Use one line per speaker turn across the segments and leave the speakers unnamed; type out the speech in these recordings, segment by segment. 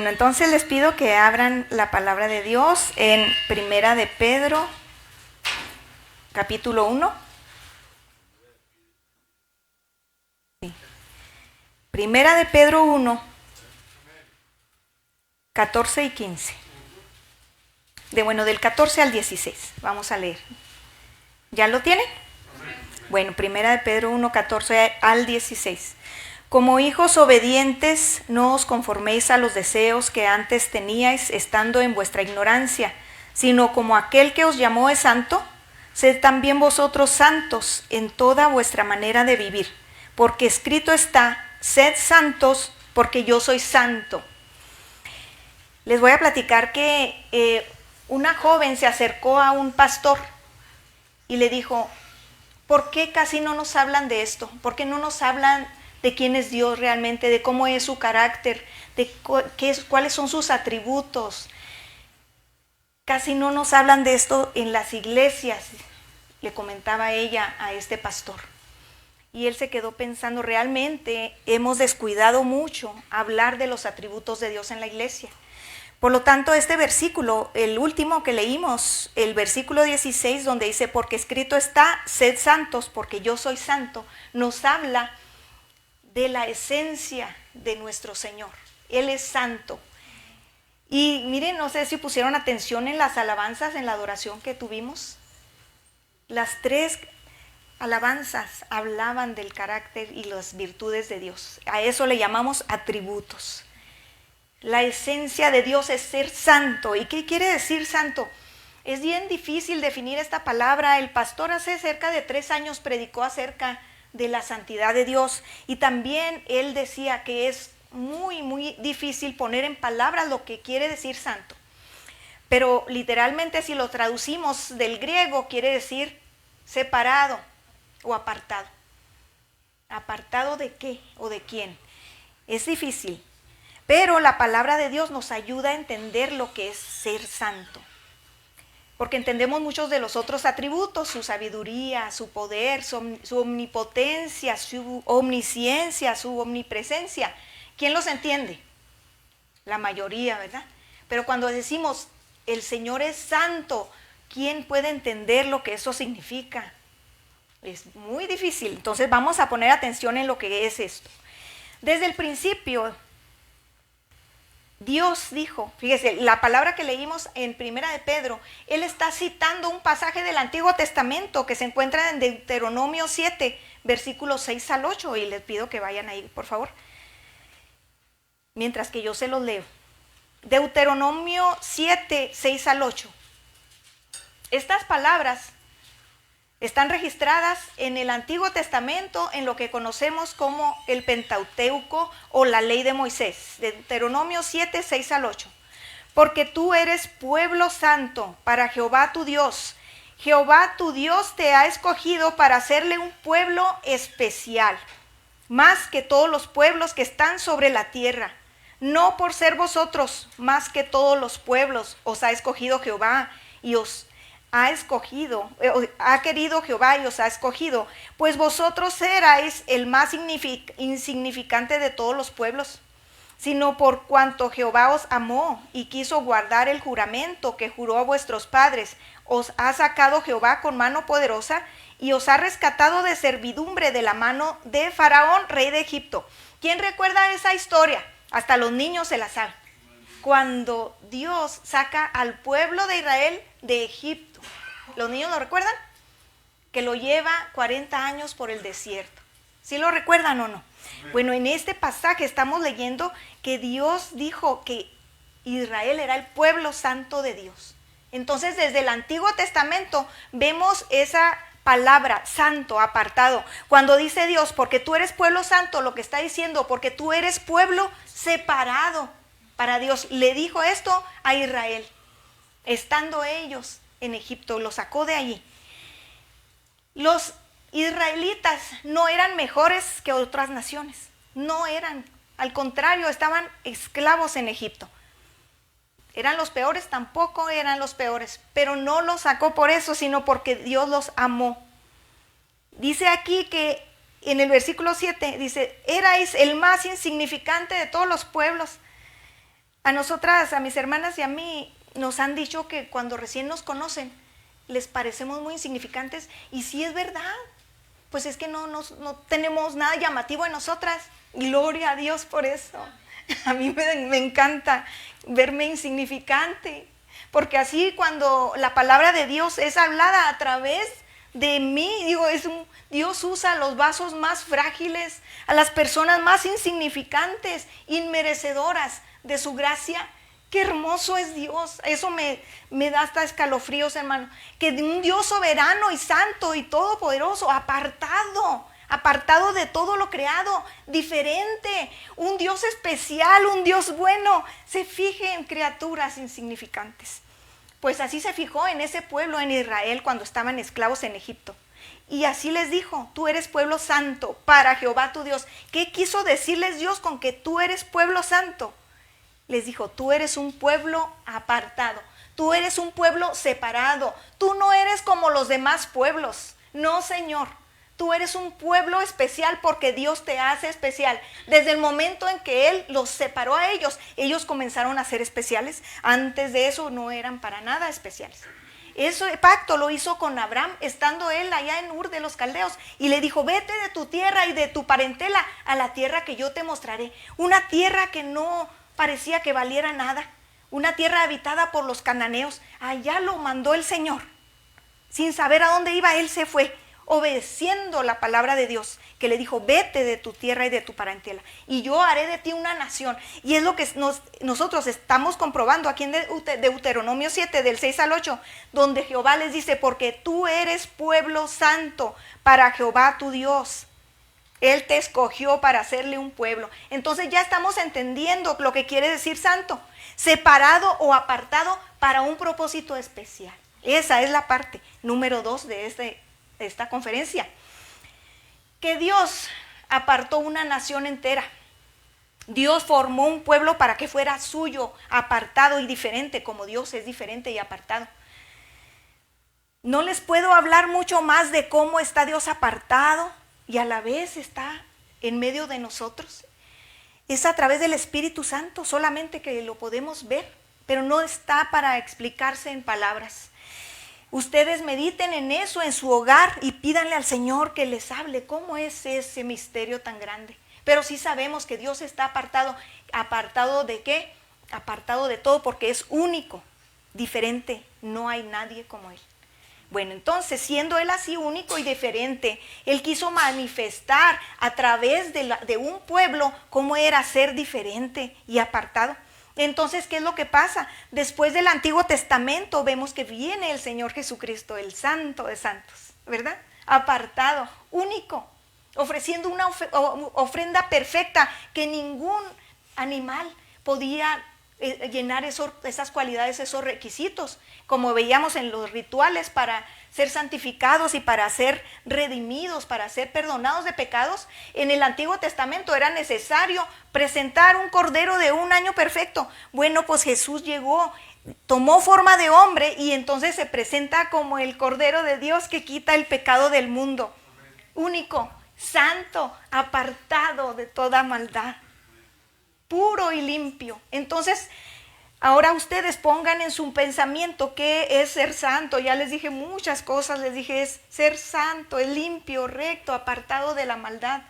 Bueno, entonces les pido que abran la palabra de Dios en Primera de Pedro, capítulo 1. Sí. Primera de Pedro 1, 14 y 15. Del 14 al 16. Vamos a leer. ¿Ya lo tienen? Bueno, Primera de Pedro 1, 14 al 16. Como hijos obedientes, no os conforméis a los deseos que antes teníais estando en vuestra ignorancia, sino como aquel que os llamó es santo, sed también vosotros santos en toda vuestra manera de vivir, porque escrito está, sed santos, porque yo soy santo. Les voy a platicar que una joven se acercó a un pastor y le dijo, ¿por qué casi no nos hablan de esto? ¿Por qué no nos hablan de quién es Dios realmente, de cómo es su carácter, de cuáles son sus atributos? Casi no nos hablan de esto en las iglesias, le comentaba ella a este pastor. Y él se quedó pensando, realmente hemos descuidado mucho hablar de los atributos de Dios en la iglesia. Por lo tanto, este versículo, el último que leímos, el versículo 16, donde dice, porque escrito está, sed santos, porque yo soy santo, nos habla de la esencia de nuestro Señor. Él es santo. Y miren, no sé si pusieron atención en las alabanzas, en la adoración que tuvimos. Las tres alabanzas hablaban del carácter y las virtudes de Dios. A eso le llamamos atributos. La esencia de Dios es ser santo. ¿Y qué quiere decir santo? Es bien difícil definir esta palabra. El pastor hace cerca de 3 años predicó acerca de la santidad de Dios, y también él decía que es muy difícil poner en palabras lo que quiere decir santo, pero literalmente si lo traducimos del griego quiere decir separado o apartado. ¿Apartado de qué o de quién? Es difícil, pero la palabra de Dios nos ayuda a entender lo que es ser santo. Porque entendemos muchos de los otros atributos, su sabiduría, su poder, su omnipotencia, su omnisciencia, su omnipresencia. ¿Quién los entiende? La mayoría, ¿verdad? Pero cuando decimos, el Señor es santo, ¿quién puede entender lo que eso significa? Es muy difícil. Entonces vamos a poner atención en lo que es esto. Desde el principio, Dios dijo, fíjese, la palabra que leímos en Primera de Pedro, él está citando un pasaje del Antiguo Testamento que se encuentra en Deuteronomio 7, versículos 6 al 8, y les pido que vayan ahí, por favor, mientras que yo se los leo. Deuteronomio 7, 6 al 8. Estas palabras están registradas en el Antiguo Testamento en lo que conocemos como el Pentateuco o la ley de Moisés. Deuteronomio 7, 6 al 8. Porque tú eres pueblo santo para Jehová tu Dios. Jehová tu Dios te ha escogido para hacerle un pueblo especial, más que todos los pueblos que están sobre la tierra. No por ser vosotros más que todos los pueblos os ha escogido Jehová y os ha querido Jehová y os ha escogido, pues vosotros erais el más insignificante de todos los pueblos, sino por cuanto Jehová os amó y quiso guardar el juramento que juró a vuestros padres, os ha sacado Jehová con mano poderosa y os ha rescatado de servidumbre de la mano de Faraón, rey de Egipto. ¿Quién recuerda esa historia? Hasta los niños se la saben. Cuando Dios saca al pueblo de Israel de Egipto. ¿Los niños lo recuerdan? Que lo lleva 40 años por el desierto. ¿Sí lo recuerdan o no? Bueno, en este pasaje estamos leyendo que Dios dijo que Israel era el pueblo santo de Dios. Entonces, desde el Antiguo Testamento vemos esa palabra, santo, apartado. Cuando dice Dios, porque tú eres pueblo santo, lo que está diciendo, porque tú eres pueblo separado para Dios. Le dijo esto a Israel, estando ellos en Egipto, lo sacó de allí. Los israelitas no eran mejores que otras naciones, no eran, al contrario, estaban esclavos en Egipto. ¿Eran los peores? Tampoco eran los peores, pero no los sacó por eso, sino porque Dios los amó. Dice aquí que en el versículo 7, dice, erais el más insignificante de todos los pueblos, A nosotras, a mis hermanas y a mí, nos han dicho que cuando recién nos conocen, les parecemos muy insignificantes, y sí es verdad, pues es que no tenemos nada llamativo en nosotras. Gloria a Dios por eso. A mí me encanta verme insignificante, porque así cuando la palabra de Dios es hablada a través de mí, digo, Dios usa a los vasos más frágiles, a las personas más insignificantes, inmerecedoras de su gracia. Qué hermoso es Dios. Eso me da hasta escalofríos, hermano. Que de un Dios soberano y santo y todopoderoso, apartado de todo lo creado, diferente, un Dios especial, un Dios bueno, se fije en criaturas insignificantes. Pues así se fijó en ese pueblo, en Israel, cuando estaban esclavos en Egipto. Y así les dijo: tú eres pueblo santo para Jehová tu Dios. ¿Qué quiso decirles Dios con que tú eres pueblo santo? Les dijo: tú eres un pueblo apartado, tú eres un pueblo separado, tú no eres como los demás pueblos. No, Señor, tú eres un pueblo especial porque Dios te hace especial. Desde el momento en que Él los separó a ellos, ellos comenzaron a ser especiales. Antes de eso no eran para nada especiales. Ese pacto lo hizo con Abraham, estando él allá en Ur de los Caldeos, y le dijo: vete de tu tierra y de tu parentela a la tierra que yo te mostraré. Una tierra que no parecía que valiera nada, una tierra habitada por los cananeos. Allá lo mandó el Señor. Sin saber a dónde iba, él se fue, obedeciendo la palabra de Dios, que le dijo: vete de tu tierra y de tu parentela, y yo haré de ti una nación. Y es lo que nosotros estamos comprobando aquí en Deuteronomio 7, del 6 al 8, donde Jehová les dice: porque tú eres pueblo santo para Jehová tu Dios. Él te escogió para hacerle un pueblo. Entonces ya estamos entendiendo lo que quiere decir santo: separado o apartado para un propósito especial. Esa es la parte número 2 de esta conferencia. Que Dios apartó una nación entera. Dios formó un pueblo para que fuera suyo, apartado y diferente, como Dios es diferente y apartado. No les puedo hablar mucho más de cómo está Dios apartado y a la vez está en medio de nosotros. Es a través del Espíritu Santo solamente que lo podemos ver, pero no está para explicarse en palabras. Ustedes mediten en eso en su hogar y pídanle al Señor que les hable cómo es ese misterio tan grande. Pero sí sabemos que Dios está apartado. ¿Apartado de qué? Apartado de todo, porque es único, diferente. No hay nadie como Él. Bueno, entonces, siendo Él así único y diferente, Él quiso manifestar a través de un pueblo cómo era ser diferente y apartado. Entonces, ¿qué es lo que pasa? Después del Antiguo Testamento vemos que viene el Señor Jesucristo, el Santo de Santos, ¿verdad? Apartado, único, ofreciendo una ofrenda perfecta que ningún animal podía llenar esas cualidades, esos requisitos, como veíamos en los rituales para ser santificados y para ser redimidos, para ser perdonados de pecados. En el Antiguo Testamento era necesario presentar un cordero de un año perfecto. Bueno, pues Jesús llegó, tomó forma de hombre y entonces se presenta como el Cordero de Dios que quita el pecado del mundo. Único, santo, apartado de toda maldad, puro y limpio. Entonces, ahora ustedes pongan en su pensamiento qué es ser santo. Ya les dije muchas cosas, les dije: es ser santo, es limpio, recto, apartado de la maldad.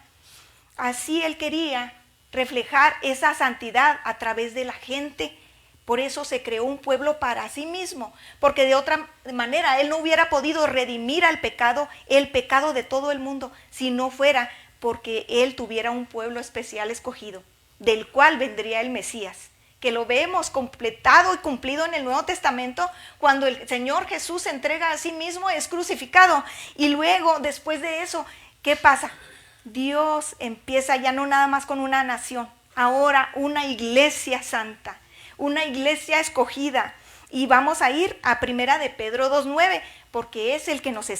Así Él quería reflejar esa santidad a través de la gente. Por eso se creó un pueblo para sí mismo, porque de otra manera Él no hubiera podido redimir el pecado de todo el mundo, si no fuera porque Él tuviera un pueblo especial escogido, del cual vendría el Mesías, que lo vemos completado y cumplido en el Nuevo Testamento, cuando el Señor Jesús se entrega a sí mismo, es crucificado, y luego, después de eso, ¿qué pasa? Dios empieza ya no nada más con una nación, ahora una iglesia santa, una iglesia escogida, y vamos a ir a 1 de Pedro 2:9, porque es el que nos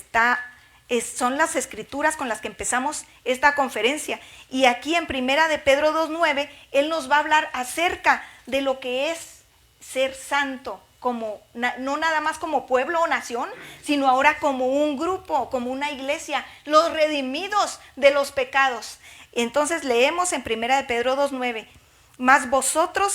son las escrituras con las que empezamos esta conferencia. Y aquí en 1 de Pedro 2:9, Él nos va a hablar acerca de lo que es ser santo, no nada más como pueblo o nación, sino ahora como un grupo, como una iglesia, los redimidos de los pecados. Entonces leemos en 1 de Pedro 2:9, mas vosotros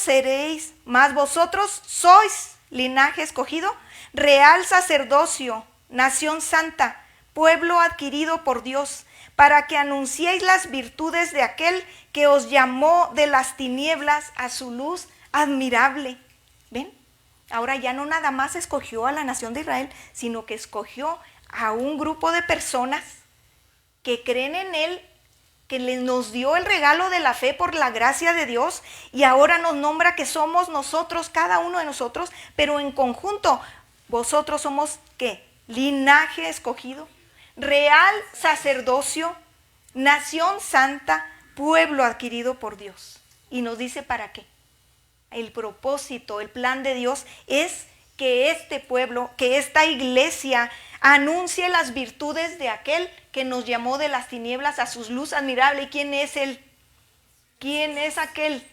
sois linaje escogido, real sacerdocio, nación santa, pueblo adquirido por Dios, para que anunciéis las virtudes de aquel que os llamó de las tinieblas a su luz admirable. ¿Ven? Ahora ya no nada más escogió a la nación de Israel, sino que escogió a un grupo de personas que creen en Él, que nos dio el regalo de la fe por la gracia de Dios, y ahora nos nombra que somos nosotros, cada uno de nosotros, pero en conjunto, vosotros somos, ¿qué? Linaje escogido, real sacerdocio, nación santa, pueblo adquirido por Dios. Y nos dice para qué. El propósito, el plan de Dios es que este pueblo, que esta iglesia anuncie las virtudes de aquel que nos llamó de las tinieblas a su luz admirable. ¿Y quién es Él? ¿Quién es aquel?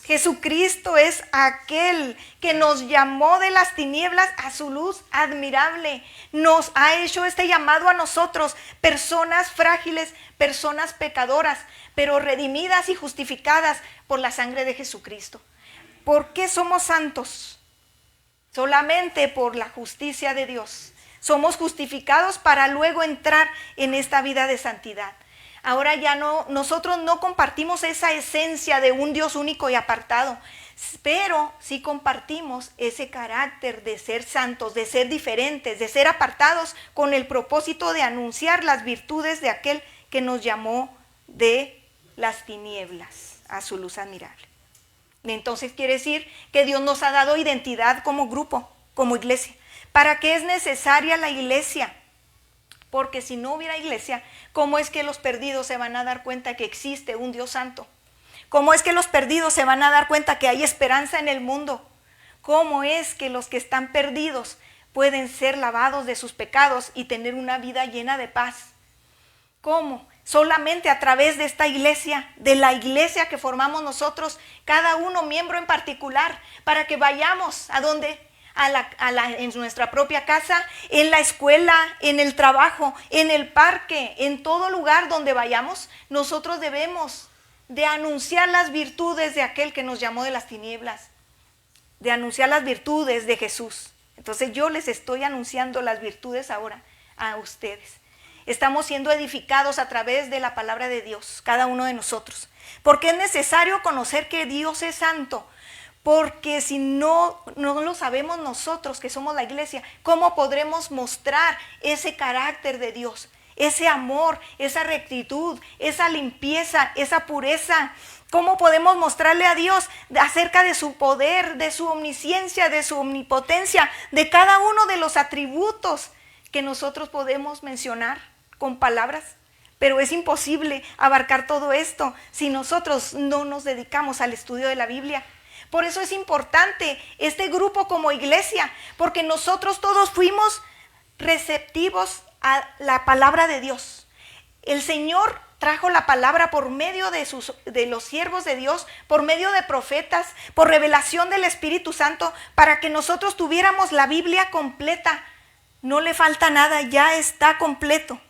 Jesucristo es aquel que nos llamó de las tinieblas a su luz admirable. Nos ha hecho este llamado a nosotros, personas frágiles, personas pecadoras, pero redimidas y justificadas por la sangre de Jesucristo. ¿Por qué somos santos? Solamente por la justicia de Dios. Somos justificados para luego entrar en esta vida de santidad. Ahora ya no, nosotros no compartimos esa esencia de un Dios único y apartado, pero sí compartimos ese carácter de ser santos, de ser diferentes, de ser apartados, con el propósito de anunciar las virtudes de aquel que nos llamó de las tinieblas a su luz admirable. Entonces quiere decir que Dios nos ha dado identidad como grupo, como iglesia. ¿Para qué es necesaria la iglesia? Porque si no hubiera iglesia, ¿cómo es que los perdidos se van a dar cuenta que existe un Dios santo? ¿Cómo es que los perdidos se van a dar cuenta que hay esperanza en el mundo? ¿Cómo es que los que están perdidos pueden ser lavados de sus pecados y tener una vida llena de paz? ¿Cómo? Solamente a través de esta iglesia, de la iglesia que formamos nosotros, cada uno miembro en particular, para que vayamos a donde, en nuestra propia casa, en la escuela, en el trabajo, en el parque, en todo lugar donde vayamos, nosotros debemos de anunciar las virtudes de aquel que nos llamó de las tinieblas, de anunciar las virtudes de Jesús. Entonces yo les estoy anunciando las virtudes ahora a ustedes. Estamos siendo edificados a través de la palabra de Dios, cada uno de nosotros. Porque es necesario conocer que Dios es santo. Porque si no lo sabemos nosotros, que somos la iglesia, ¿cómo podremos mostrar ese carácter de Dios? Ese amor, esa rectitud, esa limpieza, esa pureza. ¿Cómo podemos mostrarle a Dios acerca de su poder, de su omnisciencia, de su omnipotencia, de cada uno de los atributos que nosotros podemos mencionar con palabras? Pero es imposible abarcar todo esto si nosotros no nos dedicamos al estudio de la Biblia. Por eso es importante este grupo como iglesia, porque nosotros todos fuimos receptivos a la palabra de Dios. El Señor trajo la palabra por medio de los siervos de Dios, por medio de profetas, por revelación del Espíritu Santo, para que nosotros tuviéramos la Biblia completa. No le falta nada, ya está completo.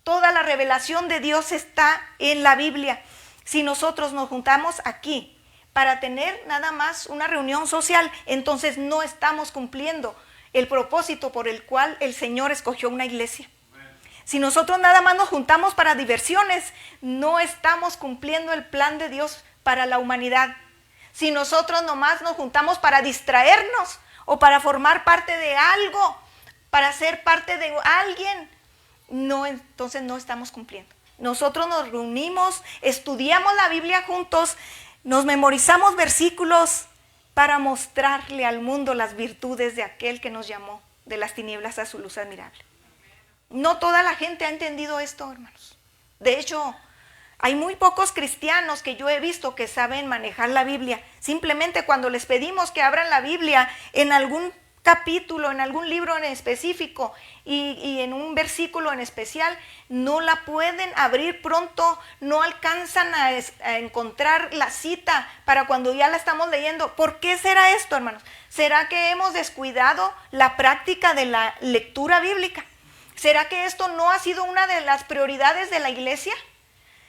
Toda la revelación de Dios está en la Biblia. Si nosotros nos juntamos aquí para tener nada más una reunión social, entonces no estamos cumpliendo el propósito por el cual el Señor escogió una iglesia. Si nosotros nada más nos juntamos para diversiones, no estamos cumpliendo el plan de Dios para la humanidad. Si nosotros nomás nos juntamos para distraernos o para formar parte de algo, para ser parte de alguien, no, entonces no estamos cumpliendo. Nosotros nos reunimos, estudiamos la Biblia juntos, nos memorizamos versículos para mostrarle al mundo las virtudes de aquel que nos llamó de las tinieblas a su luz admirable. No toda la gente ha entendido esto, hermanos. De hecho, hay muy pocos cristianos que yo he visto que saben manejar la Biblia. Simplemente cuando les pedimos que abran la Biblia en algún capítulo, en algún libro en específico y en un versículo en especial, no la pueden abrir pronto, no alcanzan a encontrar la cita para cuando ya la estamos leyendo. ¿Por qué será esto, hermanos? ¿Será que hemos descuidado la práctica de la lectura bíblica? ¿Será que esto no ha sido una de las prioridades de la iglesia?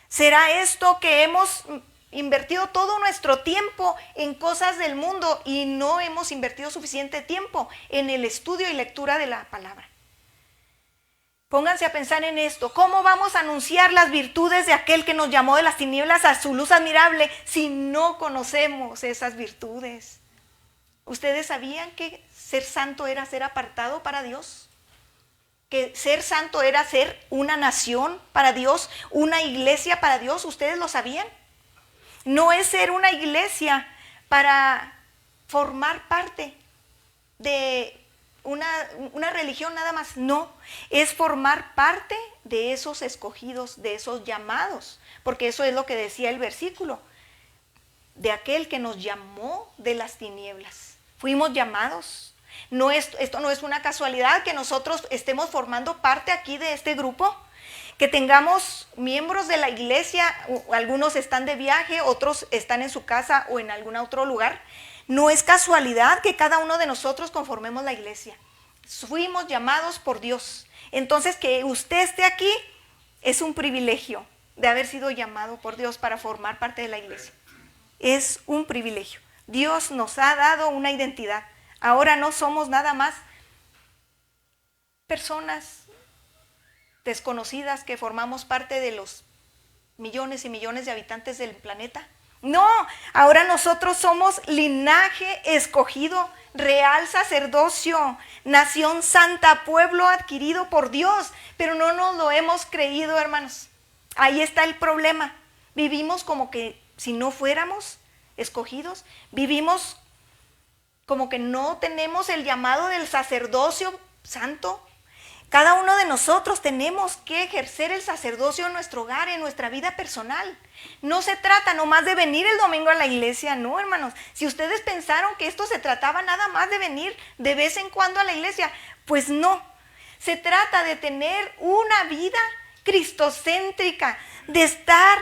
¿Será esto que hemos invertido todo nuestro tiempo en cosas del mundo y no hemos invertido suficiente tiempo en el estudio y lectura de la palabra. Pónganse a pensar en esto. ¿Cómo vamos a anunciar las virtudes de aquel que nos llamó de las tinieblas a su luz admirable si no conocemos esas virtudes? ¿Ustedes sabían que ser santo era ser apartado para Dios? ¿Que ser santo era ser una nación para Dios, una iglesia para Dios? ¿Ustedes lo sabían? No es ser una iglesia para formar parte de una religión nada más, no, es formar parte de esos escogidos, de esos llamados, porque eso es lo que decía el versículo, de aquel que nos llamó de las tinieblas. Fuimos llamados. Esto no es una casualidad que nosotros estemos formando parte aquí de este grupo, que tengamos miembros de la iglesia, algunos están de viaje, otros están en su casa o en algún otro lugar. No es casualidad que cada uno de nosotros conformemos la iglesia. Fuimos llamados por Dios. Entonces, que usted esté aquí es un privilegio de haber sido llamado por Dios para formar parte de la iglesia. Es un privilegio. Dios nos ha dado una identidad. Ahora no somos nada más personas desconocidas que formamos parte de los millones y millones de habitantes del planeta. No, ahora nosotros somos linaje escogido, real sacerdocio, nación santa, pueblo adquirido por Dios, pero no nos lo hemos creído, hermanos. Ahí está el problema. Vivimos como que si no fuéramos escogidos, vivimos como que no tenemos el llamado del sacerdocio santo. Cada uno de nosotros tenemos que ejercer el sacerdocio en nuestro hogar, en nuestra vida personal. No se trata nomás de venir el domingo a la iglesia, no, hermanos. Si ustedes pensaron que esto se trataba nada más de venir de vez en cuando a la iglesia, pues no. Se trata de tener una vida cristocéntrica, de estar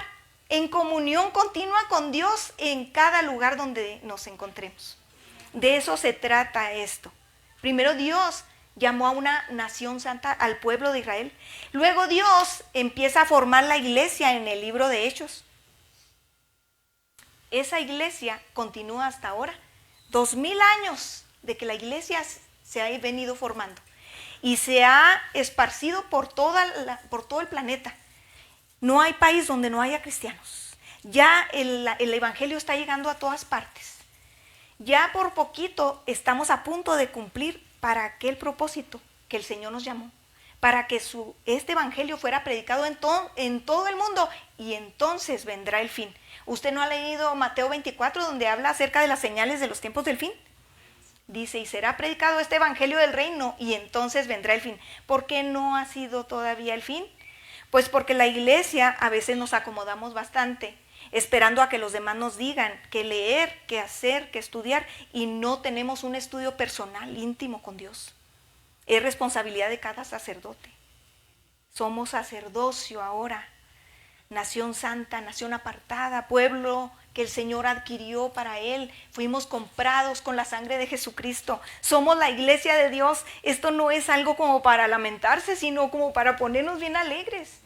en comunión continua con Dios en cada lugar donde nos encontremos. De eso se trata esto. Primero Dios llamó a una nación santa, al pueblo de Israel. Luego Dios empieza a formar la iglesia en el libro de Hechos. Esa iglesia continúa hasta ahora. 2000 años de que la iglesia se ha venido formando. Y se ha esparcido por todo el planeta. No hay país donde no haya cristianos. Ya el evangelio está llegando a todas partes. Ya por poquito estamos a punto de cumplir para aquel propósito que el Señor nos llamó, para que este evangelio fuera predicado en todo el mundo, y entonces vendrá el fin. ¿Usted no ha leído Mateo 24 donde habla acerca de las señales de los tiempos del fin? Dice, y será predicado este evangelio del reino y entonces vendrá el fin. ¿Por qué no ha sido todavía el fin? Pues porque la iglesia a veces nos acomodamos bastante, esperando a que los demás nos digan qué leer, qué hacer, qué estudiar, y no tenemos un estudio personal, íntimo con Dios. Es responsabilidad de cada sacerdote. Somos sacerdocio ahora, nación santa, nación apartada, pueblo que el Señor adquirió para Él. Fuimos comprados con la sangre de Jesucristo. Somos la iglesia de Dios. Esto no es algo como para lamentarse, sino como para ponernos bien alegres,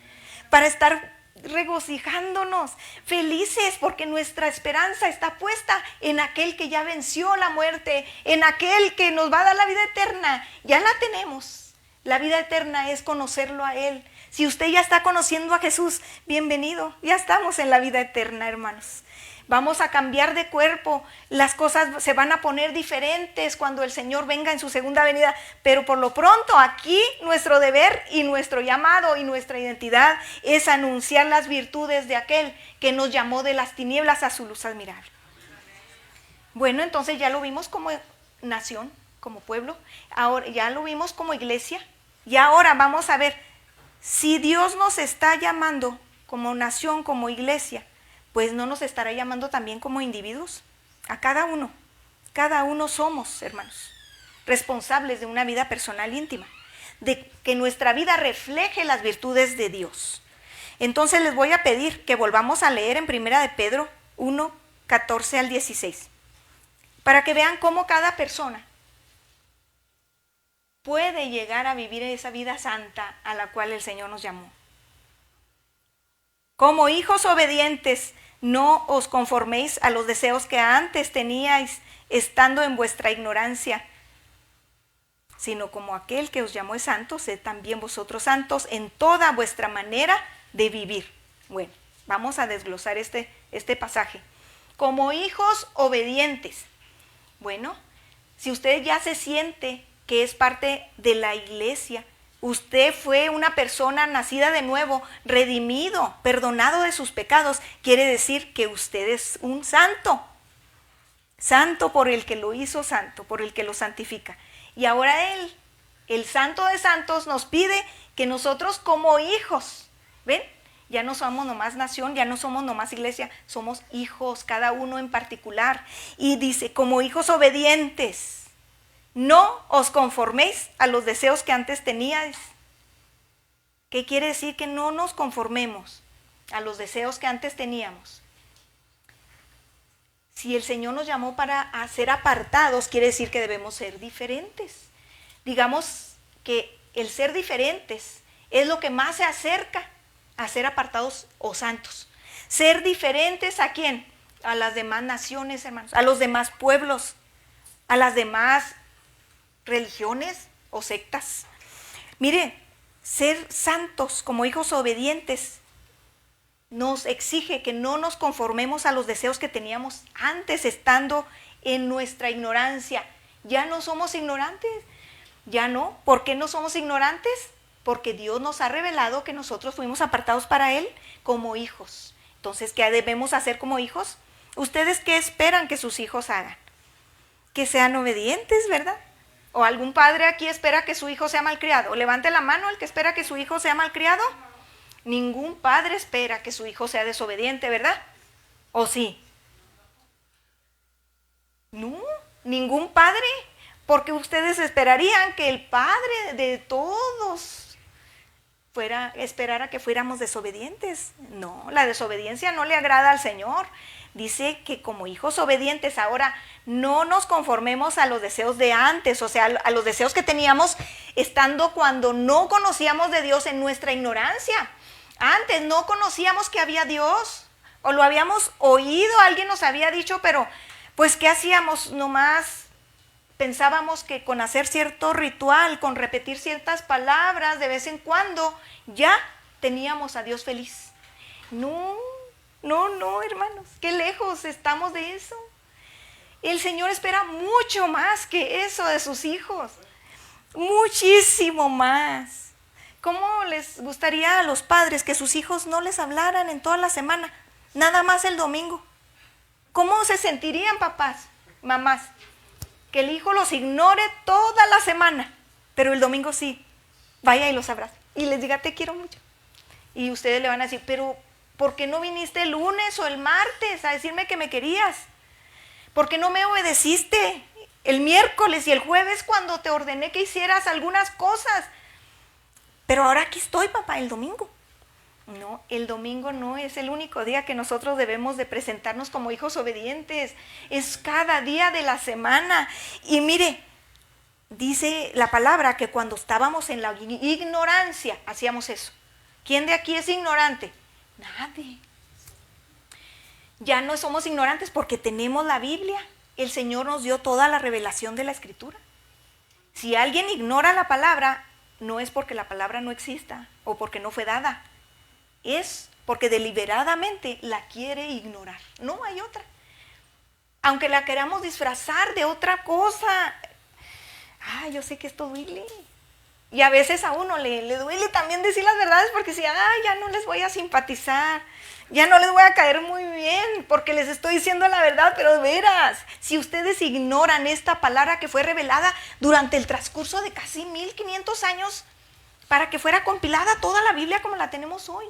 para estar regocijándonos, felices, porque nuestra esperanza está puesta en aquel que ya venció la muerte, en aquel que nos va a dar la vida eterna. Ya la tenemos. La vida eterna es conocerlo a Él. Si usted ya está conociendo a Jesús, bienvenido. Ya estamos en la vida eterna, hermanos. Vamos a cambiar de cuerpo, las cosas se van a poner diferentes cuando el Señor venga en su segunda venida, pero por lo pronto aquí nuestro deber y nuestro llamado y nuestra identidad es anunciar las virtudes de aquel que nos llamó de las tinieblas a su luz admirable. Bueno, entonces ya lo vimos como nación, como pueblo, ahora ya lo vimos como iglesia, y ahora vamos a ver, si Dios nos está llamando como nación, como iglesia, pues no nos estará llamando también como individuos, a cada uno. Cada uno somos, hermanos, responsables de una vida personal íntima, de que nuestra vida refleje las virtudes de Dios. Entonces les voy a pedir que volvamos a leer en 1 de Pedro 1, 14 al 16, para que vean cómo cada persona puede llegar a vivir esa vida santa a la cual el Señor nos llamó. Como hijos obedientes, no os conforméis a los deseos que antes teníais, estando en vuestra ignorancia, sino como aquel que os llamó es santo, sed también vosotros santos en toda vuestra manera de vivir. Bueno, vamos a desglosar este pasaje. Como hijos obedientes. Bueno, si usted ya se siente que es parte de la iglesia, usted fue una persona nacida de nuevo, redimido, perdonado de sus pecados, quiere decir que usted es un santo. Santo por el que lo hizo santo, por el que lo santifica. Y ahora Él, el Santo de Santos, nos pide que nosotros como hijos, ¿ven? Ya no somos nomás nación, ya no somos nomás iglesia, somos hijos, cada uno en particular. Y dice, como hijos obedientes, no os conforméis a los deseos que antes teníais. ¿Qué quiere decir? Que no nos conformemos a los deseos que antes teníamos. Si el Señor nos llamó para ser apartados, quiere decir que debemos ser diferentes. Digamos que el ser diferentes es lo que más se acerca a ser apartados o santos. Ser diferentes ¿a quién? A las demás naciones, hermanos, a los demás pueblos, a las demás religiones o sectas. Mire, ser santos como hijos obedientes nos exige que no nos conformemos a los deseos que teníamos antes, estando en nuestra ignorancia. Ya no somos ignorantes, ya no. ¿Por qué no somos ignorantes? Porque Dios nos ha revelado que nosotros fuimos apartados para Él como hijos. Entonces, ¿qué debemos hacer como hijos? ¿Ustedes qué esperan que sus hijos hagan? Que sean obedientes, ¿verdad? ¿O algún padre aquí espera que su hijo sea malcriado? Levante la mano el que espera que su hijo sea malcriado. Ningún padre espera que su hijo sea desobediente, ¿verdad? ¿O sí? No, ningún padre, porque esperarían que el padre de todos esperara que fuéramos desobedientes. No, la desobediencia no le agrada al Señor. Dice que como hijos obedientes ahora no nos conformemos a los deseos de antes, o sea, a los deseos que teníamos estando cuando no conocíamos de Dios en nuestra ignorancia. Antes no conocíamos que había Dios, o lo habíamos oído, alguien nos había dicho, pero pues ¿qué hacíamos? Nomás pensábamos que con hacer cierto ritual, con repetir ciertas palabras de vez en cuando, ya teníamos a Dios feliz. No, hermanos, qué lejos estamos de eso. El Señor espera mucho más que eso de sus hijos, muchísimo más. ¿Cómo les gustaría a los padres que sus hijos no les hablaran en toda la semana, nada más el domingo? ¿Cómo se sentirían papás, mamás? Que el hijo los ignore toda la semana, pero el domingo sí, vaya y los abrace y les diga te quiero mucho. Y ustedes le van a decir, pero ¿por qué no viniste el lunes o el martes a decirme que me querías? ¿Por qué no me obedeciste el miércoles y el jueves cuando te ordené que hicieras algunas cosas? Pero ahora aquí estoy, papá, el domingo. No, el domingo no es el único día que nosotros debemos de presentarnos como hijos obedientes. Es cada día de la semana. Y mire, dice la palabra que cuando estábamos en la ignorancia hacíamos eso. ¿Quién de aquí es ignorante? Nadie. Ya no somos ignorantes porque tenemos la Biblia. El Señor nos dio toda la revelación de la Escritura. Si alguien ignora la palabra, no es porque la palabra no exista o porque no fue dada. Es porque deliberadamente la quiere ignorar. No hay otra. Aunque la queramos disfrazar de otra cosa. Yo sé que esto duele. Y a veces a uno le duele también decir las verdades porque si, ya no les voy a simpatizar. Ya no les voy a caer muy bien porque les estoy diciendo la verdad, pero de veras, si ustedes ignoran esta palabra que fue revelada durante el transcurso de casi 1500 años para que fuera compilada toda la Biblia como la tenemos hoy.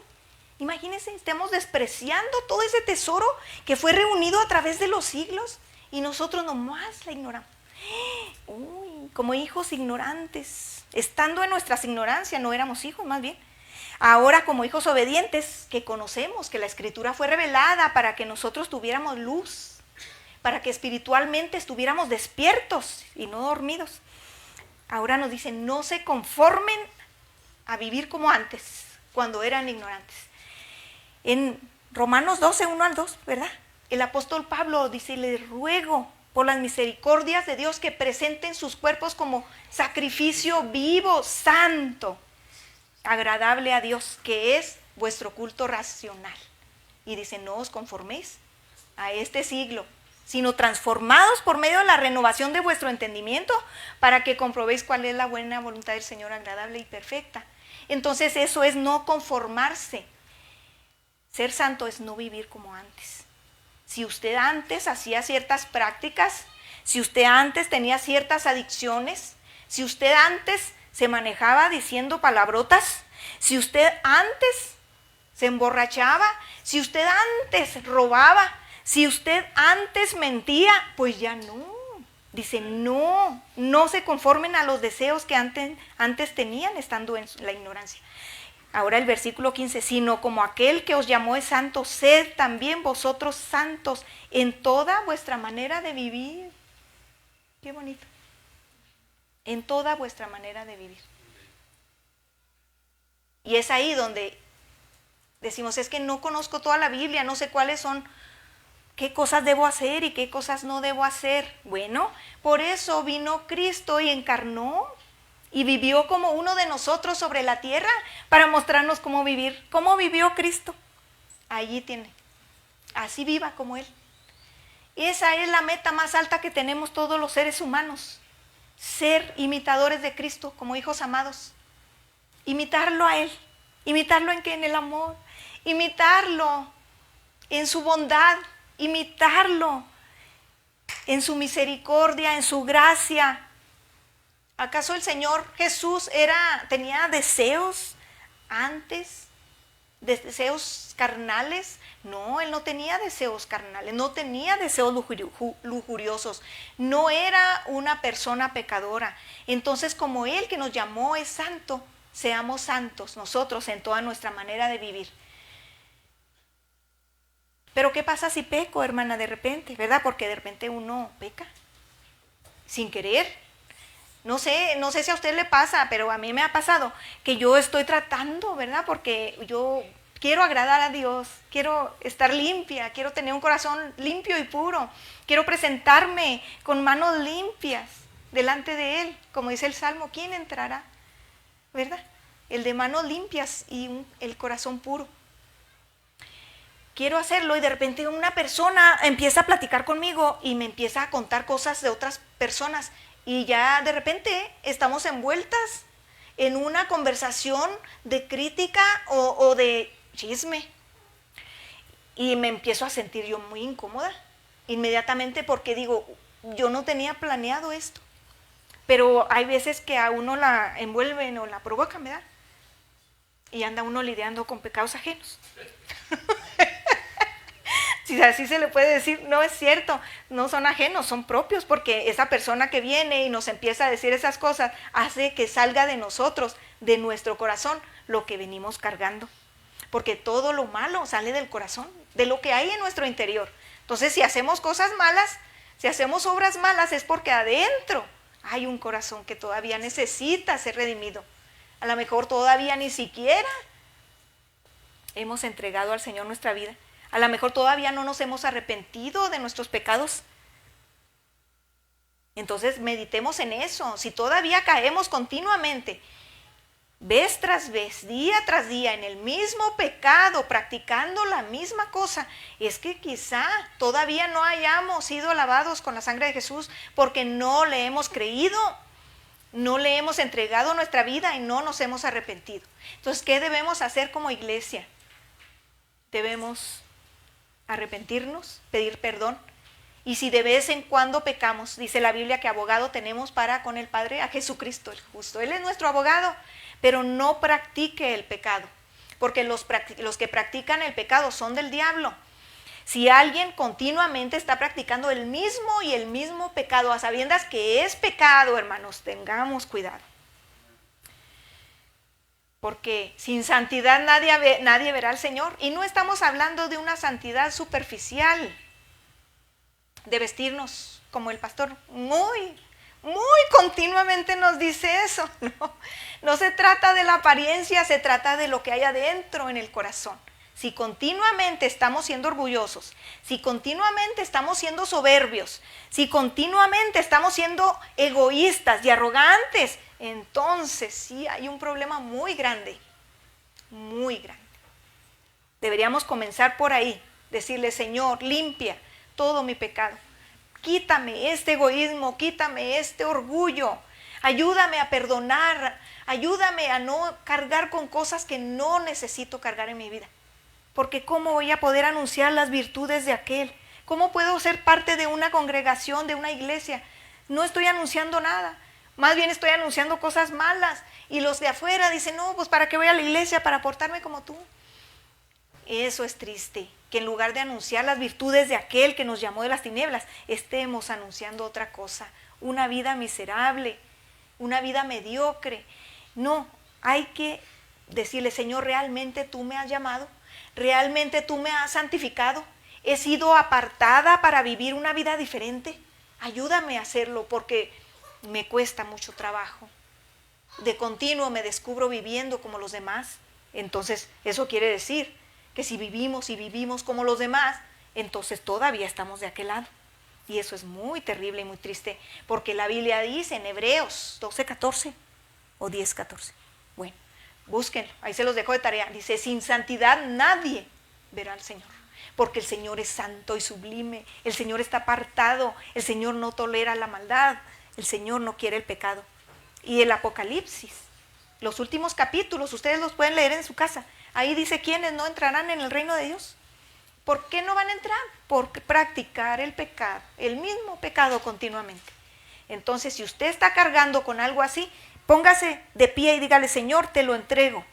Imagínense, estemos despreciando todo ese tesoro que fue reunido a través de los siglos y nosotros nomás la ignoramos. Como hijos ignorantes, estando en nuestras ignorancias, no éramos hijos más bien. Ahora como hijos obedientes, que conocemos que la Escritura fue revelada para que nosotros tuviéramos luz, para que espiritualmente estuviéramos despiertos y no dormidos. Ahora nos dice, no se conformen a vivir como antes, cuando eran ignorantes. En Romanos 12, 1 al 2, ¿verdad? El apóstol Pablo dice, les ruego por las misericordias de Dios que presenten sus cuerpos como sacrificio vivo, santo, agradable a Dios, que es vuestro culto racional. Y dice, no os conforméis a este siglo, sino transformados por medio de la renovación de vuestro entendimiento, para que comprobéis cuál es la buena voluntad del Señor, agradable y perfecta. Entonces eso es no conformarse. Ser santo es no vivir como antes. Si usted antes hacía ciertas prácticas, si usted antes tenía ciertas adicciones, si usted antes se manejaba diciendo palabrotas, si usted antes se emborrachaba, si usted antes robaba, si usted antes mentía, pues ya no. Dice, no se conformen a los deseos que antes tenían estando en la ignorancia. Ahora el versículo 15, sino como aquel que os llamó es santo, sed también vosotros santos en toda vuestra manera de vivir. Qué bonito. En toda vuestra manera de vivir. Y es ahí donde decimos, es que no conozco toda la Biblia, no sé cuáles son, qué cosas debo hacer y qué cosas no debo hacer. Bueno, por eso vino Cristo y encarnó y vivió como uno de nosotros sobre la tierra para mostrarnos cómo vivir. ¿Cómo vivió Cristo? Allí tiene. Así viva como Él. Esa es la meta más alta que tenemos todos los seres humanos. Ser imitadores de Cristo como hijos amados. Imitarlo a Él. ¿Imitarlo en qué? En el amor. Imitarlo en su bondad. Imitarlo en su misericordia, en su gracia. ¿Acaso el Señor Jesús tenía deseos antes? ¿Deseos carnales? No, Él no tenía deseos carnales, no tenía deseos lujuriosos, no era una persona pecadora. Entonces, como Él que nos llamó es santo, seamos santos nosotros en toda nuestra manera de vivir. Pero ¿qué pasa si peco, hermana, de repente? ¿Verdad? Porque de repente uno peca sin querer. No sé si a usted le pasa, pero a mí me ha pasado que yo estoy tratando, ¿verdad? Porque yo quiero agradar a Dios, quiero estar limpia, quiero tener un corazón limpio y puro, quiero presentarme con manos limpias delante de Él, como dice el Salmo, ¿quién entrará? ¿Verdad? El de manos limpias y el corazón puro. Quiero hacerlo y de repente una persona empieza a platicar conmigo y me empieza a contar cosas de otras personas. Y ya de repente estamos envueltas en una conversación de crítica o de chisme. Y me empiezo a sentir yo muy incómoda inmediatamente porque digo, yo no tenía planeado esto. Pero hay veces que a uno la envuelven o la provocan, ¿verdad? Y anda uno lidiando con pecados ajenos. Si así se le puede decir, no es cierto, no son ajenos, son propios, porque esa persona que viene y nos empieza a decir esas cosas hace que salga de nosotros, de nuestro corazón, lo que venimos cargando. Porque todo lo malo sale del corazón, de lo que hay en nuestro interior. Entonces, si hacemos cosas malas, si hacemos obras malas, es porque adentro hay un corazón que todavía necesita ser redimido. A lo mejor todavía ni siquiera hemos entregado al Señor nuestra vida. A lo mejor todavía no nos hemos arrepentido de nuestros pecados. Entonces meditemos en eso. Si todavía caemos continuamente, vez tras vez, día tras día, en el mismo pecado, practicando la misma cosa, es que quizá todavía no hayamos sido lavados con la sangre de Jesús porque no le hemos creído, no le hemos entregado nuestra vida y no nos hemos arrepentido. Entonces, ¿qué debemos hacer como iglesia? Debemos arrepentirnos, pedir perdón. Y si de vez en cuando pecamos, dice la Biblia que abogado tenemos para con el Padre, a Jesucristo el justo. Él es nuestro abogado, pero no practique el pecado, porque los que practican el pecado son del diablo. Si alguien continuamente está practicando el mismo pecado, a sabiendas que es pecado, hermanos, tengamos cuidado. Porque sin santidad nadie verá al Señor. Y no estamos hablando de una santidad superficial, de vestirnos como el pastor. Muy continuamente nos dice eso. No se trata de la apariencia, se trata de lo que hay adentro en el corazón. Si continuamente estamos siendo orgullosos, si continuamente estamos siendo soberbios, si continuamente estamos siendo egoístas y arrogantes, entonces sí hay un problema muy grande, muy grande. Deberíamos comenzar por ahí, decirle: Señor, limpia todo mi pecado. Quítame este egoísmo, quítame este orgullo. Ayúdame a perdonar, ayúdame a no cargar con cosas que no necesito cargar en mi vida. Porque ¿cómo voy a poder anunciar las virtudes de aquel? ¿Cómo puedo ser parte de una congregación, de una iglesia? No estoy anunciando nada, más bien estoy anunciando cosas malas. Y los de afuera dicen: no, pues ¿para qué voy a la iglesia? Para portarme como tú. Eso es triste, que en lugar de anunciar las virtudes de aquel que nos llamó de las tinieblas, estemos anunciando otra cosa, una vida miserable, una vida mediocre. No, hay que decirle: Señor, ¿realmente tú me has llamado? ¿Realmente tú me has santificado? ¿He sido apartada para vivir una vida diferente? Ayúdame a hacerlo, porque me cuesta mucho trabajo. De continuo me descubro viviendo como los demás. Entonces, eso quiere decir que si vivimos y vivimos como los demás, entonces todavía estamos de aquel lado. Y eso es muy terrible y muy triste, porque la Biblia dice en Hebreos 12:14 o 10:14. Bueno, búsquenlo, ahí se los dejo de tarea. Dice: sin santidad nadie verá al Señor, porque el Señor es santo y sublime, el Señor está apartado, el Señor no tolera la maldad, el Señor no quiere el pecado. Y el Apocalipsis, los últimos capítulos, ustedes los pueden leer en su casa. Ahí dice quiénes no entrarán en el reino de Dios. ¿Por qué no van a entrar? Por practicar el pecado, el mismo pecado continuamente. Entonces, si usted está cargando con algo así, póngase de pie y dígale: Señor, te lo entrego.